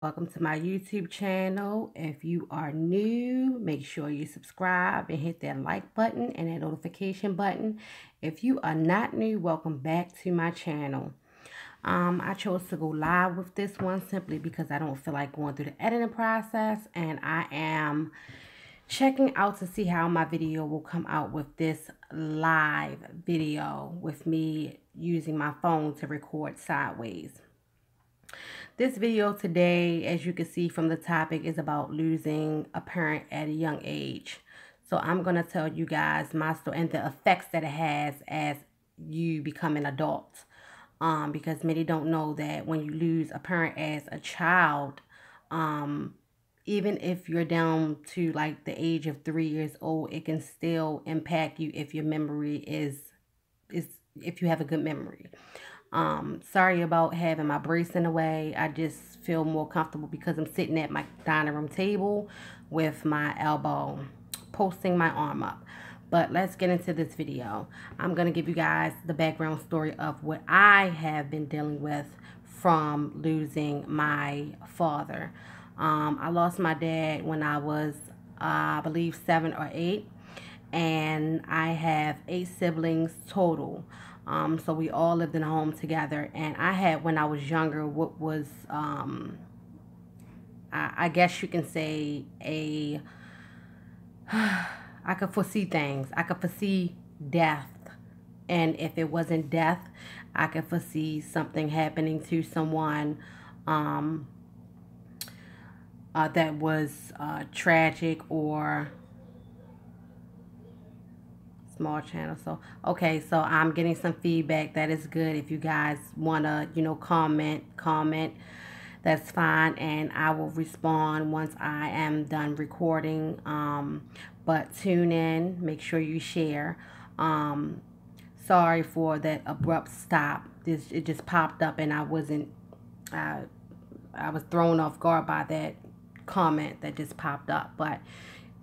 Welcome to my YouTube channel. If you are new, make sure you subscribe and hit that like button and that notification button. If you are not new, welcome back to my channel. I chose to go live with this one simply because I don't feel like going through the editing process, and I am checking out to see how my video will come out with this live video with me using my phone to record sideways. This video today, as you can see from the topic, is about losing a parent at a young age. So I'm going to tell you guys my story and the effects that it has as you become an adult. Because many don't know that when you lose a parent as a child, even if you're down to like the age of 3 years old, it can still impact you if your memory is if you have a good memory. Sorry about having my brace in the way. I just feel more comfortable because I'm sitting at my dining room table with my elbow posting my arm up. But let's get into this video. I'm going to give you guys the background story of what I have been dealing with from losing my father. I lost my dad when I was, I believe, 7 or 8. And I have 8 siblings total. So we all lived in a home together. And I had, when I was younger, what was, I guess you can say, I could foresee things. I could foresee death. And if it wasn't death, I could foresee something happening to someone that was tragic or small channel. So okay, so I'm getting some feedback. That is good. If you guys want to comment, that's fine, and I will respond once I am done recording. But tune in, make sure you share. Sorry for that abrupt stop. It just popped up and I wasn't I was thrown off guard by that comment that just popped up. But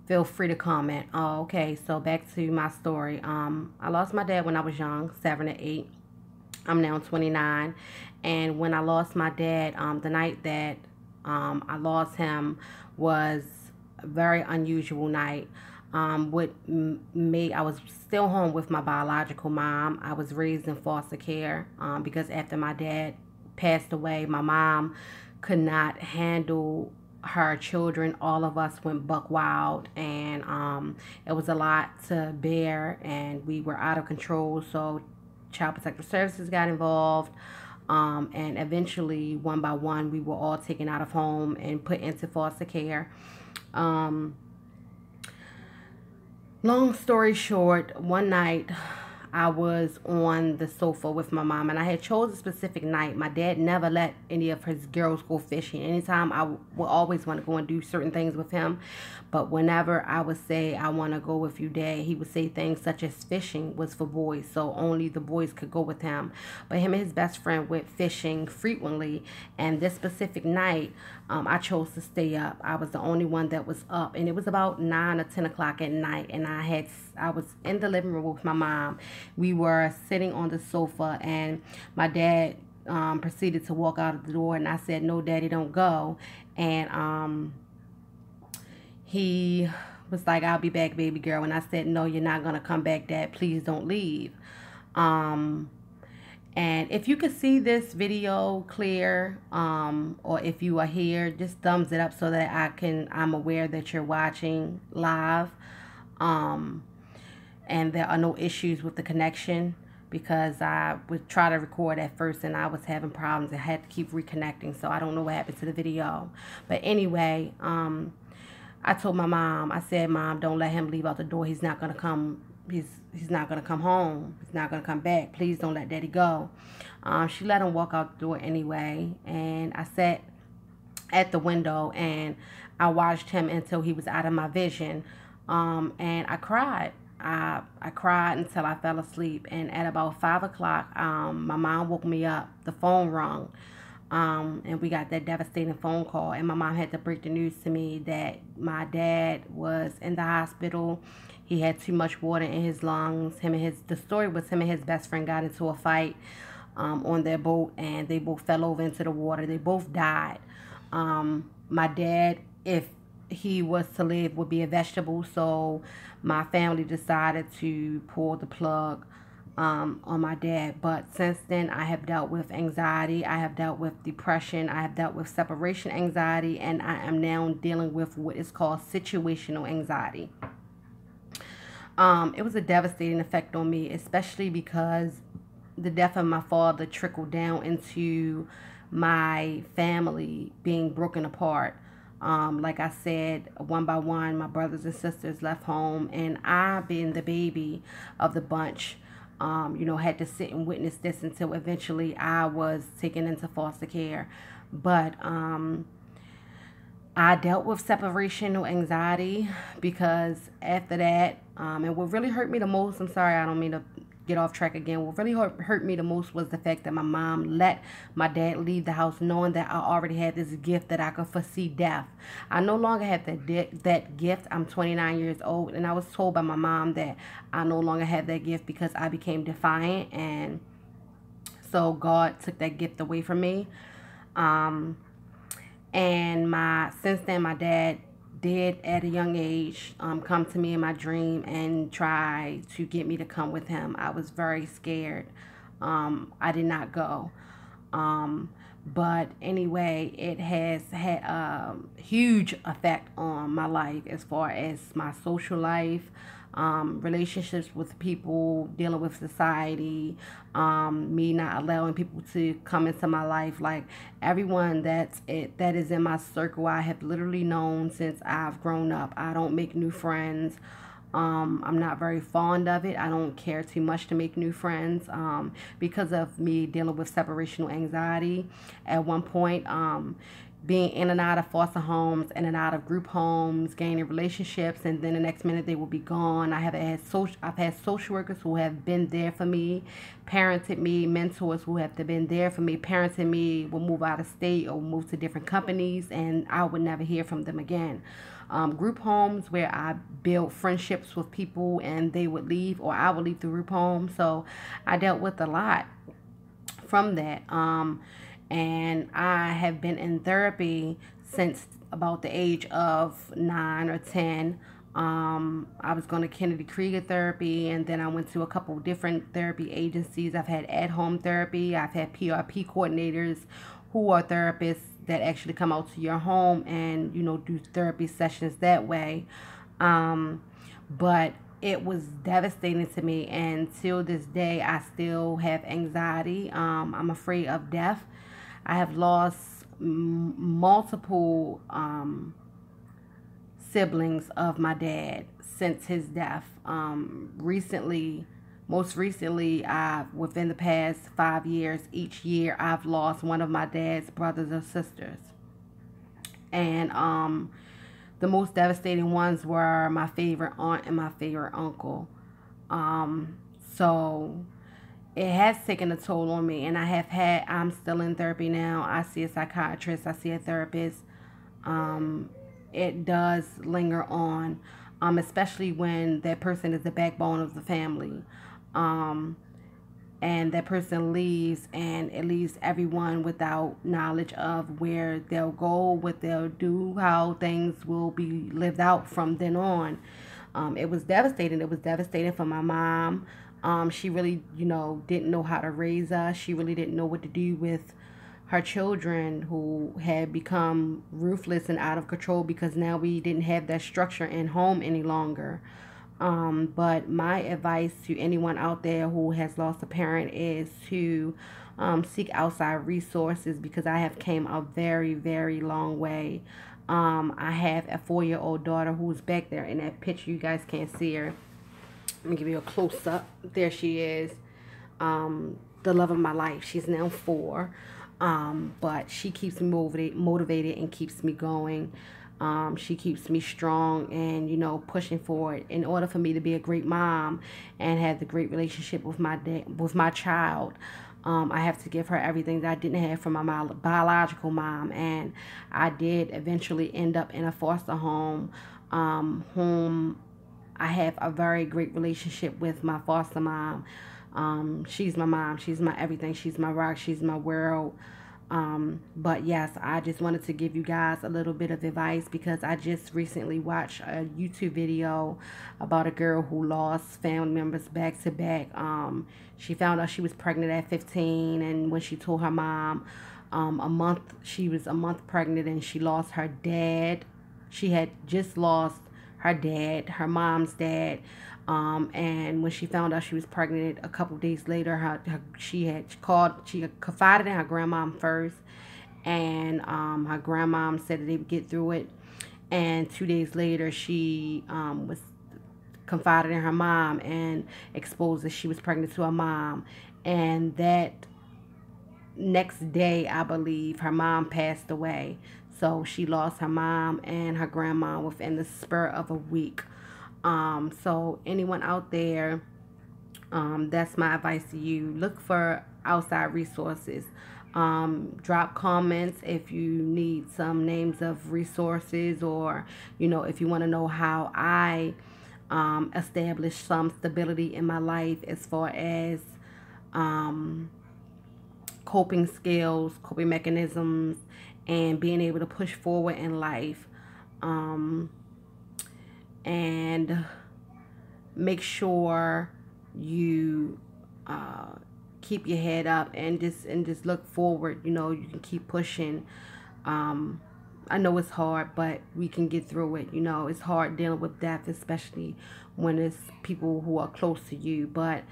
feel free to comment. Oh, okay, so back to my story. I lost my dad when I was young, 7 or 8. I'm now 29. And when I lost my dad, the night that I lost him was a very unusual night. With me, I was still home with my biological mom. I was raised in foster care because after my dad passed away, my mom could not handle her children. All of us went buck wild, and it was a lot to bear, and we were out of control. So Child Protective Services got involved, and eventually, one by one, we were all taken out of home and put into foster care. Long story short, one night I was on the sofa with my mom, and I had chose a specific night. My dad never let any of his girls go fishing. Anytime I would always want to go and do certain things with him, but whenever I would say I want to go with you, Dad, he would say things such as fishing was for boys, so only the boys could go with him. But him and his best friend went fishing frequently, and this specific night, I chose to stay up. I was the only one that was up, and it was about 9 or 10 o'clock at night, and I was in the living room with my mom. We were sitting on the sofa, and my dad proceeded to walk out of the door, and I said, "No, Daddy, don't go." And he was like, "I'll be back, baby girl." And I said, "No, you're not going to come back, Dad. Please don't leave." And if you can see this video clear, or if you are here, just thumbs it up so that I'm aware that you're watching live. And there are no issues with the connection, because I would try to record at first and I was having problems. I had to keep reconnecting, so I don't know what happened to the video. But anyway, I told my mom, I said, "Mom, don't let him leave out the door. He's not going to come. He's not going to come home. He's not going to come back. Please don't let Daddy go." She let him walk out the door anyway, and I sat at the window and I watched him until he was out of my vision. And I cried. I cried until I fell asleep. And at about 5 o'clock, my mom woke me up. The phone rung. And we got that devastating phone call. And my mom had to break the news to me that my dad was in the hospital. He had too much water in his lungs. The story was him and his best friend got into a fight on their boat, and they both fell over into the water. They both died. My dad, if he was to live, would be a vegetable. So my family decided to pull the plug on my dad. But since then, I have dealt with anxiety, I have dealt with depression, I have dealt with separation anxiety, and I am now dealing with what is called situational anxiety. It was a devastating effect on me, especially because the death of my father trickled down into my family being broken apart. Like I said, one by one, my brothers and sisters left home, and I, being the baby of the bunch, had to sit and witness this until eventually I was taken into foster care. But I dealt with separational anxiety because after that, and what really hurt me the most, I'm sorry, I don't mean to get off track again. What really hurt me the most was the fact that my mom let my dad leave the house knowing that I already had this gift that I could foresee death. I no longer have that gift. I'm 29 years old, and I was told by my mom that I no longer have that gift because I became defiant, and so God took that gift away from me. Um, and my since then, my dad did at a young age come to me in my dream and try to get me to come with him. I was very scared. I did not go. Um, but anyway, it has had a huge effect on my life as far as my social life, relationships with people, dealing with society, me not allowing people to come into my life. Like everyone that is in my circle, I have literally known since I've grown up. I don't make new friends. I'm not very fond of it. I don't care too much to make new friends because of me dealing with separational anxiety. At one point, being in and out of foster homes, in and out of group homes, gaining relationships, and then the next minute they will be gone. I've had social workers who have been there for me, parented me, mentors who have been there for me, parented me, will move out of state or move to different companies, and I would never hear from them again. Group homes where I built friendships with people and they would leave or I would leave the group home. So I dealt with a lot from that. And I have been in therapy since about the age of 9 or 10. I was going to Kennedy Krieger therapy, and then I went to a couple different therapy agencies. I've had at-home therapy. I've had PRP coordinators who are therapists that actually come out to your home and do therapy sessions that way. But it was devastating to me, and till this day I still have anxiety. I'm afraid of death. I have lost multiple siblings of my dad since his death. Most recently, within the past 5 years, each year I've lost one of my dad's brothers or sisters. And the most devastating ones were my favorite aunt and my favorite uncle. So it has taken a toll on me, and I'm still in therapy now. I see a psychiatrist, I see a therapist. It does linger on, especially when that person is the backbone of the family. And that person leaves, and it leaves everyone without knowledge of where they'll go, what they'll do, how things will be lived out from then on. It was devastating. It was devastating for my mom. She really, didn't know how to raise us. She really didn't know what to do with her children who had become ruthless and out of control because now we didn't have that structure in home any longer. But my advice to anyone out there who has lost a parent is to seek outside resources, because I have came a very, very long way. I have a 4-year-old daughter who's back there in that picture. You guys can't see her. Let me give you a close up. There she is. The love of my life. She's now 4. But she keeps me motivated and keeps me going. She keeps me strong and, pushing forward. In order for me to be a great mom and have the great relationship with my child, I have to give her everything that I didn't have from my biological mom. And I did eventually end up in a foster home, whom I have a very great relationship with my foster mom. She's my mom. She's my everything. She's my rock. She's my world. But yes, I just wanted to give you guys a little bit of advice because I just recently watched a YouTube video about a girl who lost family members back to back. She found out she was pregnant at 15, and when she told her mom, she was a month pregnant, and she lost her dad. She had just lost her dad, her mom's dad. And when she found out she was pregnant, a couple days later, she confided in her grandmom first, and her grandmom said that they would get through it. And 2 days later, she was confided in her mom and exposed that she was pregnant to her mom. And that next day, I believe, her mom passed away. So she lost her mom and her grandma within the spur of a week. So anyone out there, that's my advice to you. Look for outside resources. Drop comments if you need some names of resources, or if you want to know how I establish some stability in my life as far as coping skills, coping mechanisms, and being able to push forward in life. And make sure you keep your head up and just look forward. You can keep pushing. I know it's hard, but we can get through it. It's hard dealing with death, especially when it's people who are close to you. But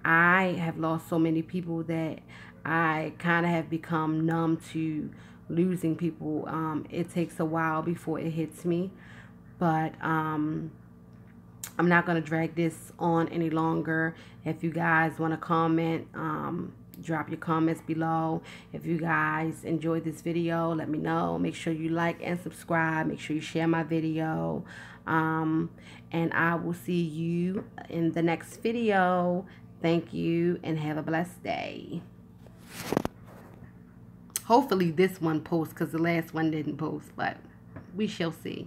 I have lost so many people that I kind of have become numb to losing people. It takes a while before it hits me, but I'm not going to drag this on any longer. If you guys want to comment, drop your comments below. If you guys enjoyed this video, let me know. Make sure you like and subscribe. Make sure you share my video. And I will see you in the next video. Thank you and have a blessed day. Hopefully this one posts, because the last one didn't post, but we shall see.